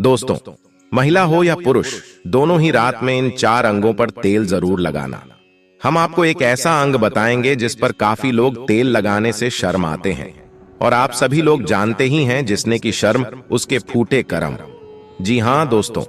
दोस्तों, महिला हो या पुरुष, दोनों ही रात में इन 4 अंगों पर तेल जरूर लगाना। हम आपको एक ऐसा अंग बताएंगे जिस पर काफी लोग तेल लगाने से शर्माते हैं, और आप सभी लोग जानते ही हैं जिसने की शर्म उसके फूटे करम। जी हां दोस्तों,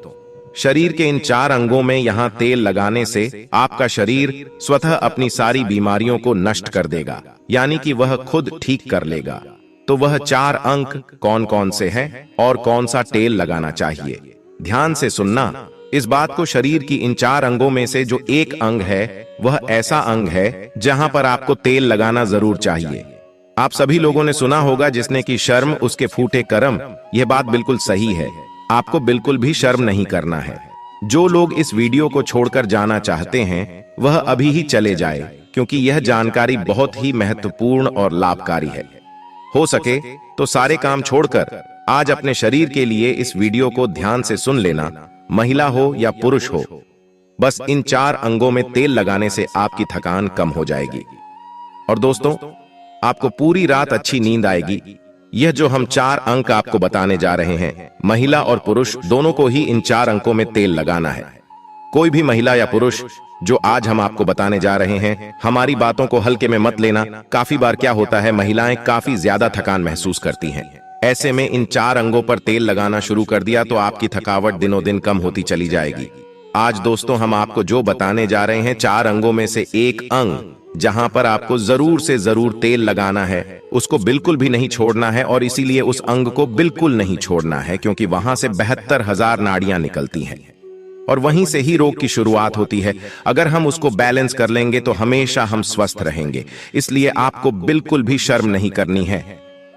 शरीर के इन 4 अंगों में यहां तेल लगाने से आपका शरीर स्वतः अपनी सारी बीमारियों को नष्ट कर देगा, यानी कि वह खुद ठीक कर लेगा। तो वह 4 अंग कौन कौन से हैं और कौन सा तेल लगाना चाहिए, ध्यान से सुनना। इस बात को, शरीर की इन 4 अंगों में से जो एक अंग है वह ऐसा अंग है जहां पर आपको तेल लगाना जरूर चाहिए। आप सभी लोगों ने सुना होगा जिसने की शर्म उसके फूटे करम। यह बात बिल्कुल सही है, आपको बिल्कुल भी शर्म नहीं करना है। जो लोग इस वीडियो को छोड़कर जाना चाहते हैं वह अभी ही चले जाए, क्योंकि यह जानकारी बहुत ही महत्वपूर्ण और लाभकारी है। हो सके तो सारे काम छोड़कर आज अपने शरीर के लिए इस वीडियो को ध्यान से सुन लेना, महिला हो या पुरुष हो। बस इन 4 अंगों में तेल लगाने से आपकी थकान कम हो जाएगी और दोस्तों, आपको पूरी रात अच्छी नींद आएगी। यह जो हम 4 अंक आपको बताने जा रहे हैं, महिला और पुरुष दोनों को ही इन 4 अंकों में तेल लगाना है। कोई भी महिला या पुरुष जो आज हम आपको बताने जा रहे हैं, हमारी बातों को हल्के में मत लेना। काफी बार क्या होता है, महिलाएं काफी ज्यादा थकान महसूस करती हैं। ऐसे में इन 4 अंगों पर तेल लगाना शुरू कर दिया तो आपकी थकावट दिनों दिन कम होती चली जाएगी। आज दोस्तों, हम आपको जो बताने जा रहे हैं, 4 अंगों में से एक अंग जहां पर आपको जरूर से जरूर तेल लगाना है, उसको बिल्कुल भी नहीं छोड़ना है। और इसीलिए उस अंग को बिल्कुल नहीं छोड़ना है, क्योंकि वहां से 72,000 नाड़ियां निकलती हैं और वहीं से ही रोग की शुरुआत होती है। अगर हम उसको बैलेंस कर लेंगे तो हमेशा हम स्वस्थ रहेंगे। इसलिए आपको बिल्कुल भी शर्म नहीं करनी है।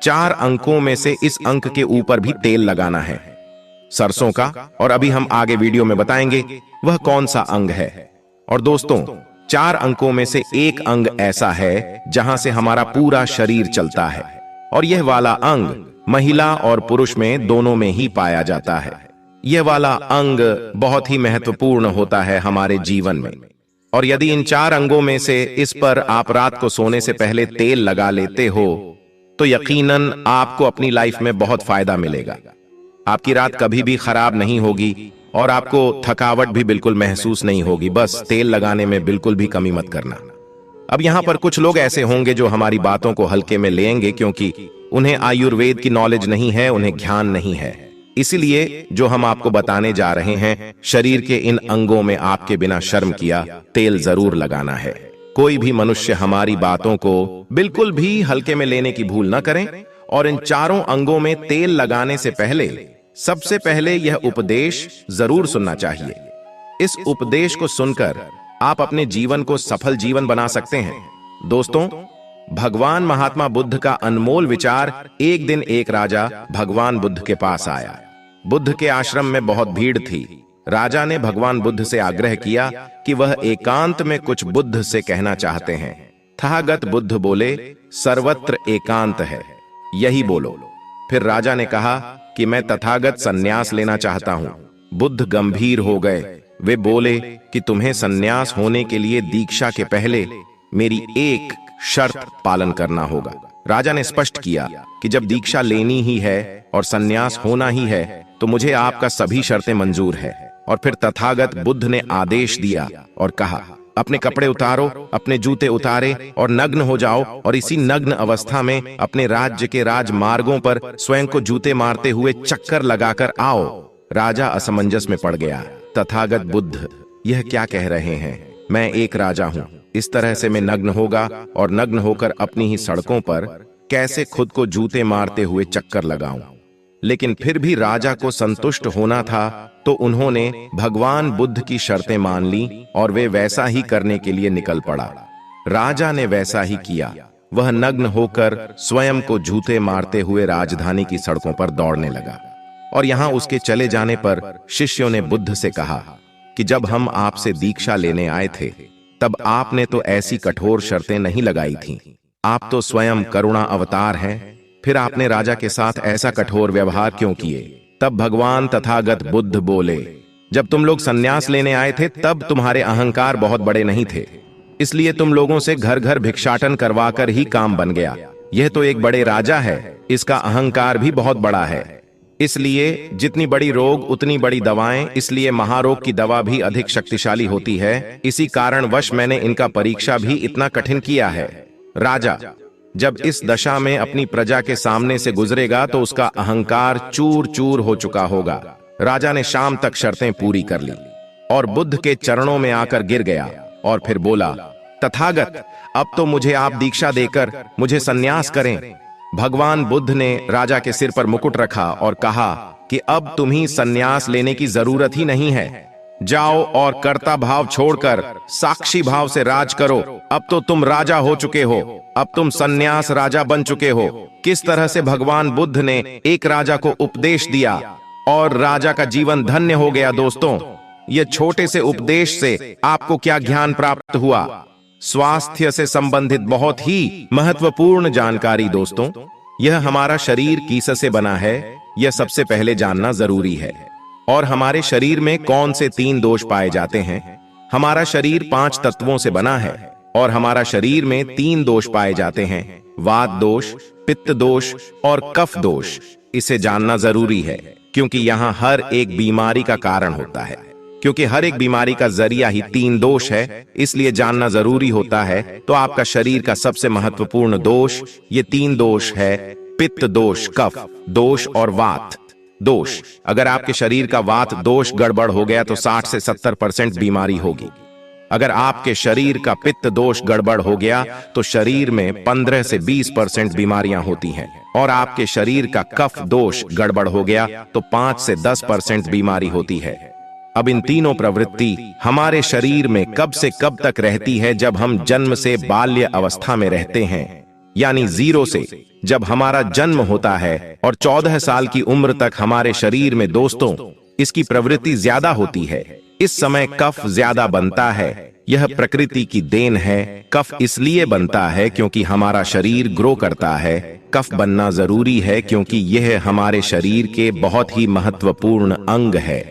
4 अंकों में से इस अंक के ऊपर भी तेल लगाना है, सरसों का। और अभी हम आगे वीडियो में बताएंगे वह कौन सा अंग है। और दोस्तों, 4 अंकों में से एक अंग ऐसा है जहां से हमारा पूरा शरीर चलता है, और यह वाला अंग महिला और पुरुष में दोनों में ही पाया जाता है। यह वाला अंग बहुत ही महत्वपूर्ण होता है हमारे जीवन में, और यदि इन 4 अंगों में से इस पर आप रात को सोने से पहले तेल लगा लेते हो तो यकीनन आपको अपनी लाइफ में बहुत फायदा मिलेगा। आपकी रात कभी भी खराब नहीं होगी और आपको थकावट भी बिल्कुल महसूस नहीं होगी। बस तेल लगाने में बिल्कुल भी कमी मत करना। अब यहां पर कुछ लोग ऐसे होंगे जो हमारी बातों को हल्के में लेंगे, क्योंकि उन्हें आयुर्वेद की नॉलेज नहीं है, उन्हें ज्ञान नहीं है। इसलिए जो हम आपको बताने जा रहे हैं, शरीर के इन अंगों में आपके बिना शर्म किया तेल जरूर लगाना है। कोई भी मनुष्य हमारी बातों को बिल्कुल भी हल्के में लेने की भूल न करें। और इन 4 अंगों में तेल लगाने से पहले सबसे पहले यह उपदेश जरूर सुनना चाहिए। इस उपदेश को सुनकर आप अपने जीवन को सफल जीवन बना सकते हैं। दोस्तों, भगवान महात्मा बुद्ध का अनमोल विचार। एक दिन एक राजा भगवान बुद्ध के पास आया। बुद्ध के आश्रम में बहुत भीड़ थी। राजा ने भगवान बुद्ध से आग्रह किया कि वह एकांत में कुछ बुद्ध से कहना चाहते हैं। तथागत बुद्ध बोले, सर्वत्र एकांत है, यही बोलो। फिर राजा ने कहा कि मैं तथागत सन्यास लेना चाहता हूं। बुद्ध गंभीर हो गए। वे बोले कि तुम्हें सन्यास होने के लिए दीक्षा के पहले मेरी एक शर्त पालन करना होगा। राजा ने स्पष्ट किया कि जब दीक्षा लेनी ही है और सन्यास होना ही है तो मुझे आपका सभी शर्तें मंजूर है। और फिर तथागत बुद्ध ने आदेश दिया और कहा, अपने कपड़े उतारो, अपने जूते उतारे और नग्न हो जाओ, और इसी नग्न अवस्था में अपने राज्य के राजमार्गों पर स्वयं को जूते मारते हुए चक्कर लगाकर आओ। राजा असमंजस में पड़ गया। तथागत बुद्ध यह क्या कह रहे हैं? मैं एक राजा हूं, इस तरह से मैं नग्न होगा और नग्न होकर अपनी ही सड़कों पर कैसे खुद को जूते मारते हुए चक्कर लगाऊं? लेकिन फिर भी राजा को संतुष्ट होना था, तो उन्होंने भगवान बुद्ध की शर्तें मान ली और वे वैसा ही करने के लिए निकल पड़ा। राजा ने वैसा ही किया। वह नग्न होकर स्वयं को जूते मारते हुए राजधानी की सड़कों पर दौड़ने लगा। और यहां उसके चले जाने पर शिष्यों ने बुद्ध से कहा कि जब हम आपसे दीक्षा लेने आए थे तब आपने तो ऐसी कठोर शर्तें नहीं लगाई थीं। आप तो स्वयं करुणा अवतार हैं, फिर आपने राजा के साथ ऐसा कठोर व्यवहार क्यों किए? तब भगवान तथागत बुद्ध बोले, जब तुम लोग सन्यास लेने आए थे तब तुम्हारे अहंकार बहुत बड़े नहीं थे, इसलिए तुम लोगों से घर घर भिक्षाटन करवाकर ही काम बन गया। यह तो एक बड़े राजा है, इसका अहंकार भी बहुत बड़ा है। इसलिए जितनी बड़ी रोग उतनी बड़ी दवाएं, इसलिए महारोग की दवा भी अधिक शक्तिशाली होती है। इसी कारणवश मैंने इनका परीक्षा भी इतना कठिन किया है। राजा जब इस दशा में अपनी प्रजा के सामने से गुजरेगा तो उसका अहंकार चूर चूर हो चुका होगा। राजा ने शाम तक शर्तें पूरी कर ली और बुद्ध के चरणों में आकर गिर गया और फिर बोला, तथागत, अब तो मुझे आप दीक्षा देकर मुझे संन्यास करें। भगवान बुद्ध ने राजा के सिर पर मुकुट रखा और कहा कि अब तुम्हें संन्यास लेने की जरूरत ही नहीं है। जाओ और कर्ता भाव छोड़कर साक्षी भाव से राज करो। अब तो तुम राजा हो चुके हो, अब तुम संन्यास राजा बन चुके हो। किस तरह से भगवान बुद्ध ने एक राजा को उपदेश दिया और राजा का जीवन धन्य हो गया। दोस्तों, ये छोटे से उपदेश से आपको क्या ज्ञान प्राप्त हुआ? स्वास्थ्य से संबंधित बहुत ही महत्वपूर्ण जानकारी। दोस्तों, यह हमारा शरीर किससे बना है, यह सबसे पहले जानना जरूरी है। और हमारे शरीर में कौन से 3 दोष पाए जाते हैं? हमारा शरीर 5 तत्वों से बना है और हमारा शरीर में 3 दोष पाए जाते हैं, वात दोष, पित्त दोष और कफ दोष। इसे जानना जरूरी है क्योंकि यहां हर एक बीमारी का कारण होता है। क्योंकि हर एक बीमारी का जरिया ही 3 दोष है, इसलिए जानना जरूरी होता है। तो आपका शरीर का सबसे महत्वपूर्ण दोष ये 3 दोष है, पित्त दोष, कफ दोष और वात दोष। अगर आपके शरीर का वात दोष गड़बड़ हो गया तो 60 से 70% बीमारी होगी। अगर आपके शरीर का पित्त दोष गड़बड़ हो गया तो शरीर में 15 से 20% बीमारियां होती हैं। और आपके शरीर का कफ दोष गड़बड़ हो गया तो 5 से 10% बीमारी होती है। अब इन तीनों प्रवृत्ति हमारे शरीर में कब से कब तक रहती है? जब हम जन्म से बाल्य अवस्था में रहते हैं, यानी 0 से जब हमारा जन्म होता है और 14 साल की उम्र तक हमारे शरीर में दोस्तों इसकी प्रवृत्ति ज्यादा होती है। इस समय कफ ज्यादा बनता है। यह प्रकृति की देन है। कफ इसलिए बनता है क्योंकि हमारा शरीर ग्रो करता है। कफ बनना जरूरी है क्योंकि यह हमारे शरीर के बहुत ही महत्वपूर्ण अंग है।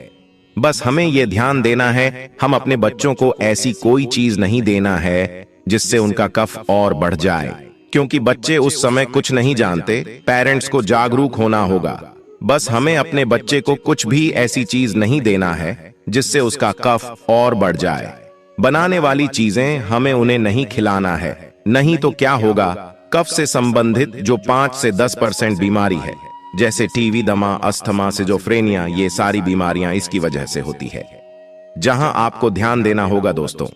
बस हमें यह ध्यान देना है, हम अपने बच्चों को ऐसी कोई चीज नहीं देना है जिससे उनका कफ और बढ़ जाए, क्योंकि बच्चे उस समय कुछ नहीं जानते। पेरेंट्स को जागरूक होना होगा। बस हमें अपने बच्चे को कुछ भी ऐसी चीज नहीं देना है जिससे उसका कफ और बढ़ जाए। बनाने वाली चीजें हमें उन्हें नहीं खिलाना है, नहीं तो क्या होगा, कफ से संबंधित जो 5 से 10% बीमारी है, जैसे टीवी, दमा, अस्थमा, सिजोफ्रेनिया, ये सारी बीमारियां इसकी वजह से होती है। जहां आपको ध्यान देना होगा दोस्तों,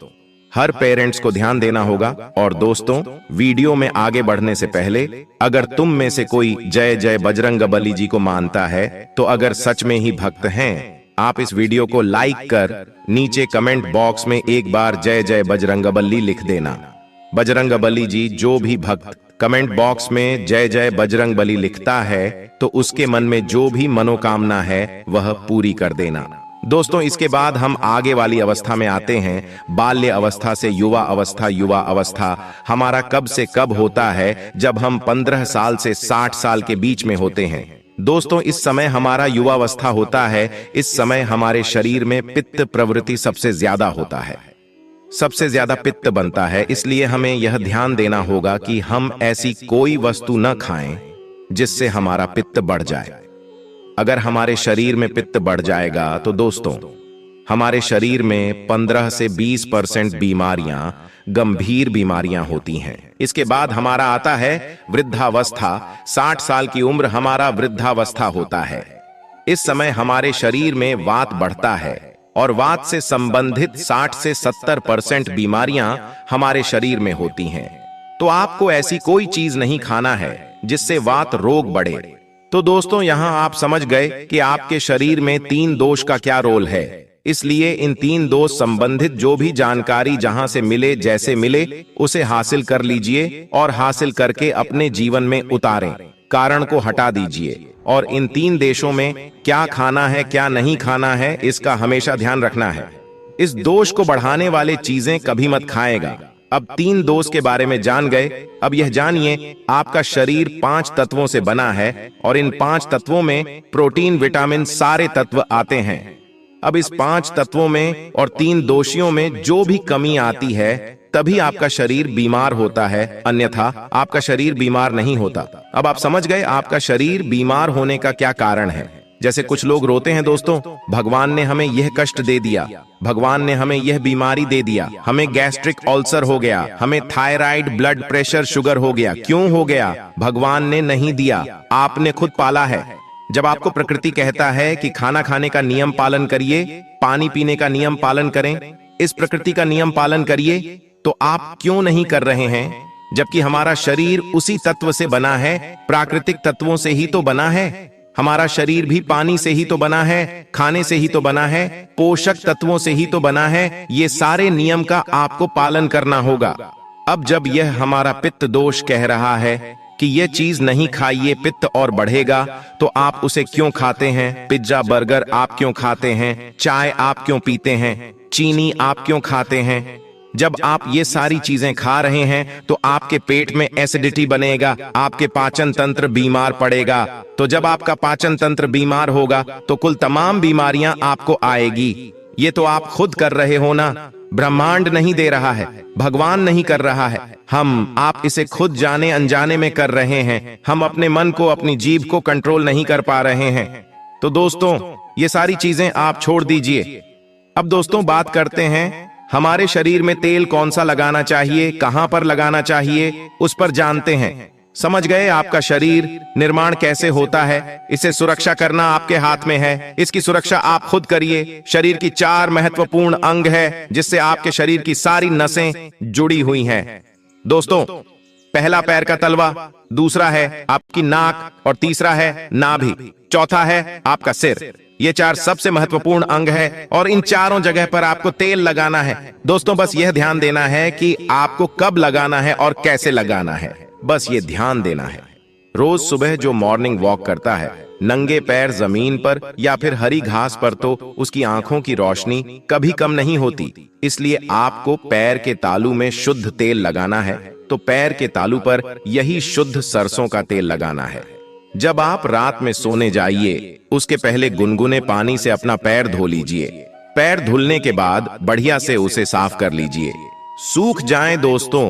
हर पेरेंट्स को ध्यान देना होगा। और दोस्तों, वीडियो में आगे बढ़ने से पहले अगर तुम में से कोई जय जय बजरंगबली जी को मानता है तो अगर सच में ही भक्त हैं, आप इस वीडियो को लाइक कर नीचे कमेंट बॉक्स में एक बार जय जय बजरंगबली लिख देना। बजरंगबली जी, जो भी भक्त कमेंट बॉक्स में जय जय बजरंगबली लिखता है तो उसके मन में जो भी मनोकामना है वह पूरी कर देना। दोस्तों, इसके बाद हम आगे वाली अवस्था में आते हैं। बाल्य अवस्था से युवा अवस्था। युवा अवस्था हमारा कब से कब होता है? जब हम 15 साल से 60 साल के बीच में होते हैं। दोस्तों, इस समय हमारा युवावस्था होता है। इस समय हमारे शरीर में पित्त प्रवृत्ति सबसे ज्यादा होता है, सबसे ज्यादा पित्त बनता है। इसलिए हमें यह ध्यान देना होगा कि हम ऐसी कोई वस्तु न खाएं जिससे हमारा पित्त बढ़ जाए। अगर हमारे शरीर में पित्त बढ़ जाएगा तो दोस्तों, हमारे शरीर में 15 से 20% बीमारियां, गंभीर बीमारियां होती हैं। इसके बाद हमारा आता है वृद्धावस्था। 60 साल की उम्र हमारा वृद्धावस्था होता है। इस समय हमारे शरीर में वात बढ़ता है और वात से संबंधित 60 से 70% बीमारियां हमारे शरीर में होती हैं। तो आपको ऐसी कोई चीज नहीं खाना है जिससे वात रोग बढ़े। तो दोस्तों, यहां आप समझ गए कि आपके शरीर में 3 दोष का क्या रोल है। इसलिए इन 3 दोष संबंधित जो भी जानकारी जहां से मिले, जैसे मिले, उसे हासिल कर लीजिए और हासिल करके अपने जीवन में उतारें। कारण को हटा दीजिए और इन 3 देशों में क्या खाना है, क्या नहीं खाना है, इसका हमेशा ध्यान रखना है। इस दोष को बढ़ाने वाले चीजें कभी मत खाएगा। अब 3 दोष के बारे में जान गए। अब यह जानिए, आपका शरीर 5 तत्वों से बना है और इन 5 तत्वों में प्रोटीन, विटामिन, सारे तत्व आते हैं। अब इस 5 तत्वों में और 3 दोषियों में जो भी कमी आती है तभी आपका शरीर बीमार होता है, अन्यथा आपका शरीर बीमार नहीं होता। अब आप समझ गए आपका शरीर बीमार होने का क्या कारण है। जैसे कुछ लोग रोते हैं दोस्तों, भगवान ने हमें यह कष्ट दे दिया, भगवान ने हमें यह बीमारी दे दिया, हमें गैस्ट्रिक अल्सर हो गया, हमें थायराइड, ब्लड प्रेशर, शुगर हो गया। क्यों हो गया? भगवान ने नहीं दिया, आपने खुद पाला है। जब आपको प्रकृति कहता है कि खाना खाने का नियम पालन करिए, पानी पीने का नियम पालन करें, इस प्रकृति का नियम पालन करिए, तो आप क्यों नहीं कर रहे हैं? जबकि हमारा शरीर उसी तत्व से बना है, प्राकृतिक तत्वों से ही तो बना है। हमारा शरीर भी पानी से ही तो बना है, खाने से ही तो बना है, पोषक तत्वों से ही तो बना है। ये सारे नियम का आपको पालन करना होगा। अब जब यह हमारा पित्त दोष कह रहा है कि यह चीज नहीं खाइए, पित्त और बढ़ेगा, तो आप उसे क्यों खाते हैं? पिज्जा, बर्गर आप क्यों खाते हैं? चाय आप क्यों पीते हैं? चीनी आप क्यों खाते हैं? जब आप ये सारी चीजें खा रहे हैं तो आपके पेट में एसिडिटी बनेगा, आपके पाचन तंत्र बीमार पड़ेगा। तो जब आपका पाचन तंत्र बीमार होगा तो कुल तमाम बीमारियां आपको आएगी। ये तो आप खुद कर रहे हो ना, ब्रह्मांड नहीं दे रहा है, भगवान नहीं कर रहा है, आप इसे खुद जाने अनजाने में कर रहे हैं। हम अपने मन को, अपनी जीभ को कंट्रोल नहीं कर पा रहे हैं। तो दोस्तों, ये सारी चीजें आप छोड़ दीजिए। अब दोस्तों बात करते हैं हमारे शरीर में तेल कौन सा लगाना चाहिए, कहां पर लगाना चाहिए, उस पर जानते हैं। समझ गए आपका शरीर निर्माण कैसे होता है? इसे सुरक्षा करना आपके हाथ में है। इसकी सुरक्षा आप खुद करिए। शरीर की 4 महत्वपूर्ण अंग है जिससे आपके शरीर की सारी नसें जुड़ी हुई हैं। दोस्तों, पहला पैर का तलवा, दूसरा है आपकी नाक और तीसरा है नाभि, चौथा है आपका सिर। ये 4 सबसे महत्वपूर्ण अंग है और इन चारों जगह पर आपको तेल लगाना है। दोस्तों, बस यह ध्यान देना है कि आपको कब लगाना है और कैसे लगाना है, बस ये ध्यान देना है। रोज सुबह जो मॉर्निंग वॉक करता है नंगे पैर जमीन पर या फिर हरी घास पर, तो उसकी आंखों की रोशनी कभी कम नहीं होती। इसलिए आपको पैर के तालू में शुद्ध तेल लगाना है। तो पैर के तालू पर यही शुद्ध सरसों का तेल लगाना है। जब आप रात में सोने जाइए उसके पहले गुनगुने पानी से अपना पैर धो लीजिए। पैर धुलने के बाद बढ़िया से उसे साफ कर लीजिए, सूख जाएं। दोस्तों,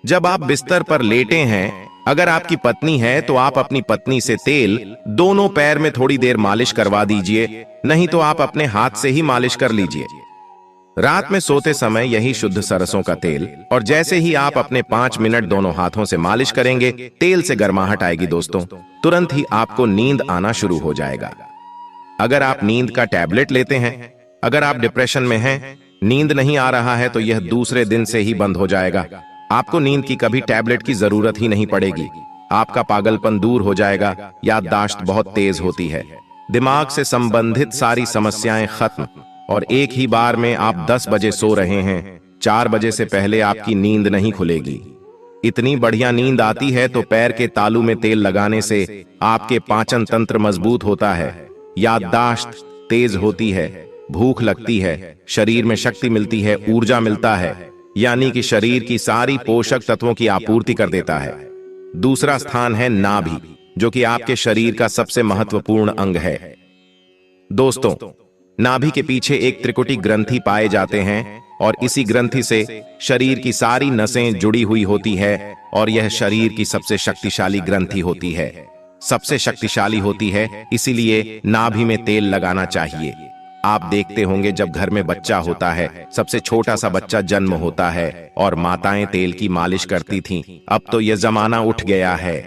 जब आप बिस्तर पर लेटे हैं, अगर आपकी पत्नी है तो आप अपनी पत्नी से तेल दोनों पैर में थोड़ी देर मालिश करवा दीजिए, नहीं तो आप अपने हाथ से ही मालिश कर लीजिए। रात में सोते समय यही शुद्ध सरसों का तेल, और जैसे ही आप अपने 5 मिनट दोनों हाथों से मालिश करेंगे, तेल से गर्माहट आएगी दोस्तों, तुरंत ही आपको नींद आना शुरू हो जाएगा। अगर आप नींद का टैबलेट लेते हैं, अगर आप डिप्रेशन में हैं, नींद नहीं आ रहा है, तो यह दूसरे दिन से ही बंद हो जाएगा। आपको नींद की कभी टैबलेट की जरूरत ही नहीं पड़ेगी। आपका पागलपन दूर हो जाएगा, याददाश्त बहुत तेज होती है, दिमाग से संबंधित सारी समस्याएं खत्म, और एक ही बार में आप 10 बजे सो रहे हैं, 4 बजे से पहले आपकी नींद नहीं खुलेगी। इतनी बढ़िया नींद आती है। तो पैर के तालू में तेल लगाने से आपके पाचन तंत्र मजबूत होता है, याददाश्त तेज होती है, भूख लगती है, शरीर में शक्ति मिलती है, ऊर्जा मिलता है, यानी कि शरीर की सारी पोषक तत्वों की आपूर्ति कर देता है। दूसरा स्थान है नाभि, जो कि आपके शरीर का सबसे महत्वपूर्ण अंग है। दोस्तों, नाभि के पीछे एक त्रिकुटी ग्रंथि पाए जाते हैं, और इसी ग्रंथि से शरीर की सारी नसें जुड़ी हुई होती है, और यह शरीर की सबसे शक्तिशाली ग्रंथि होती है, सबसे शक्तिशाली होती है। इसीलिए नाभि में तेल लगाना चाहिए। आप देखते होंगे जब घर में बच्चा होता है, सबसे छोटा सा बच्चा जन्म होता है और माताएं तेल की मालिश करती थीं। अब तो यह जमाना उठ गया है।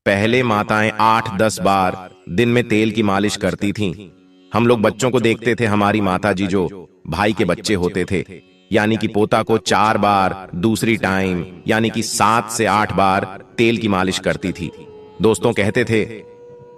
पहले माताएं 8-10 बार दिन में तेल की मालिश करती थीं। हम लोग बच्चों को देखते थे, हमारी माता जी जो भाई के बच्चे होते थे, यानी कि पोता को 4 बार दूसरी टाइम यानी कि 7 से 8 बार तेल की मालिश करती थी। दोस्तों, कहते थे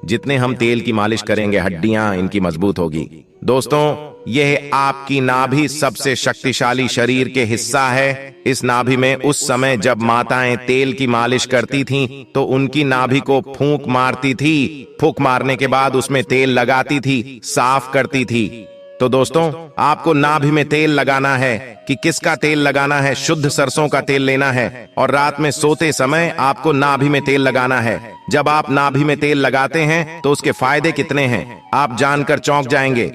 जितने हम तेल की मालिश करेंगे हड्डियां इनकी मजबूत होगी। दोस्तों, यह आपकी नाभि सबसे शक्तिशाली शरीर के हिस्सा है। इस नाभि में उस समय जब माताएं तेल की मालिश करती थीं, तो उनकी नाभि को फूंक मारती थी। फूंक मारने के बाद उसमें तेल लगाती थी, साफ करती थी। तो दोस्तों, आपको नाभि में तेल लगाना है। कि किसका तेल लगाना है? शुद्ध सरसों का तेल लेना है, और रात में सोते समय आपको नाभि में तेल लगाना है। जब आप नाभि में तेल लगाते हैं तो उसके फायदे कितने हैं आप जानकर चौंक जाएंगे।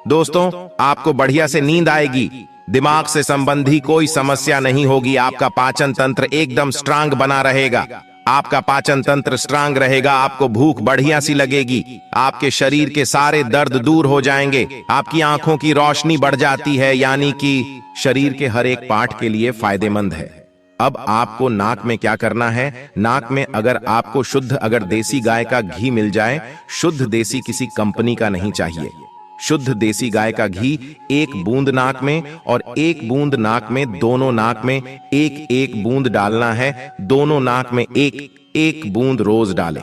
दोस्तों, आपको बढ़िया से नींद आएगी, दिमाग से संबंधी कोई समस्या नहीं होगी, आपका पाचन तंत्र एकदम स्ट्रांग बना रहेगा, आपका पाचन तंत्र स्ट्रांग रहेगा, आपको भूख बढ़िया सी लगेगी, आपके शरीर के सारे दर्द दूर हो जाएंगे, आपकी आंखों की रोशनी बढ़ जाती है, यानी कि शरीर के हर एक पार्ट के लिए फायदेमंद है। अब आपको नाक में क्या करना है? नाक में अगर आपको अगर देसी गाय का घी मिल जाए, शुद्ध देसी, किसी कंपनी का नहीं चाहिए, शुद्ध देसी गाय का घी 1 बूंद नाक में और 1 बूंद नाक में, दोनों नाक में 1-1 बूंद डालना है, दोनों नाक में 1-1 बूंद रोज डालें।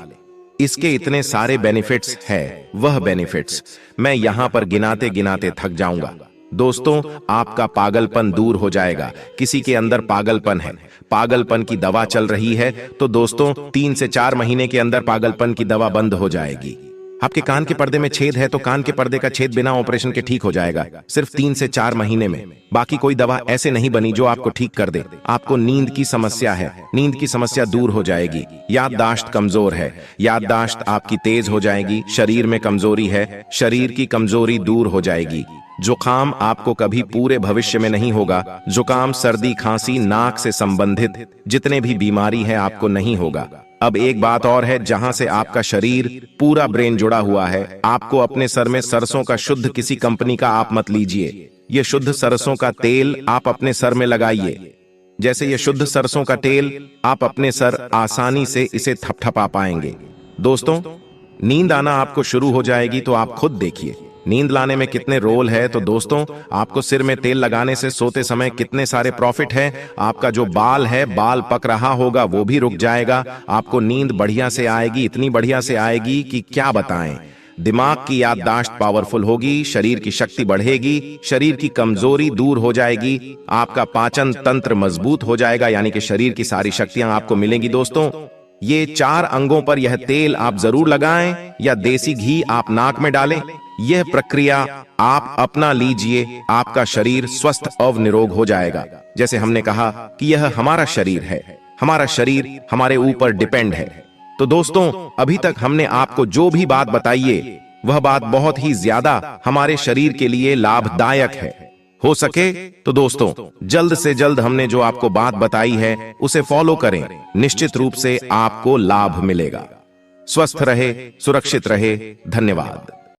इसके इतने सारे बेनिफिट्स है, वह बेनिफिट्स मैं यहां पर गिनाते गिनाते थक जाऊंगा। दोस्तों, आपका पागलपन दूर हो जाएगा। किसी के अंदर पागलपन है, पागलपन की दवा चल रही है, तो दोस्तों 3 से 4 महीने के अंदर पागलपन की दवा बंद हो जाएगी। आपके कान के पर्दे में छेद है, तो कान के पर्दे का छेद बिना ऑपरेशन के ठीक हो जाएगा, सिर्फ 3 से 4 महीने में। बाकी कोई दवा ऐसे नहीं बनी जो आपको ठीक कर दे। आपको नींद की समस्या है, नींद की समस्या दूर हो जाएगी। याददाश्त कमजोर है, याददाश्त आपकी तेज हो जाएगी। शरीर में कमजोरी है, शरीर की कमजोरी दूर हो जाएगी। जुकाम आपको कभी पूरे भविष्य में नहीं होगा। जुकाम, सर्दी, खांसी, नाक से संबंधित जितने भी बीमारी है आपको नहीं होगा। अब एक बात और है, जहां से आपका शरीर पूरा ब्रेन जुड़ा हुआ है, आपको अपने सर में सरसों का शुद्ध किसी कंपनी का आप मत लीजिए। ये शुद्ध सरसों का तेल आप अपने सर में लगाइए। जैसे ये शुद्ध सरसों का तेल आप अपने सर आसानी से इसे थपथपा पाएंगे। दोस्तों, नींद आना आपको शुरू हो जाएगी, तो आप खुद देखिए नींद लाने में कितने रोल है। तो दोस्तों, आपको सिर में तेल लगाने से सोते समय कितने सारे प्रॉफिट है। आपका जो बाल है, बाल पक रहा होगा, वो भी रुक जाएगा। आपको नींद बढ़िया से आएगी, इतनी बढ़िया से आएगी कि क्या बताएं। दिमाग की याददाश्त पावरफुल होगी, शरीर की शक्ति बढ़ेगी, शरीर की कमजोरी दूर हो जाएगी, आपका पाचन तंत्र मजबूत हो जाएगा, यानी कि शरीर की सारी शक्तियां आपको मिलेंगी। दोस्तों, ये 4 अंगों पर यह तेल आप जरूर लगाएं, या देसी घी आप नाक में डालें। यह प्रक्रिया आप अपना लीजिए, आपका शरीर स्वस्थ और निरोग हो जाएगा। जैसे हमने कहा कि यह हमारा शरीर है, हमारा शरीर हमारे ऊपर डिपेंड है। तो दोस्तों, अभी तक हमने आपको जो भी बात बताई है, वह बात बहुत ही ज्यादा हमारे शरीर के लिए लाभदायक है। हो सके तो दोस्तों, जल्द से जल्द हमने जो आपको बात बताई है उसे फॉलो करें, निश्चित रूप से आपको लाभ मिलेगा। स्वस्थ रहे, सुरक्षित रहे। धन्यवाद।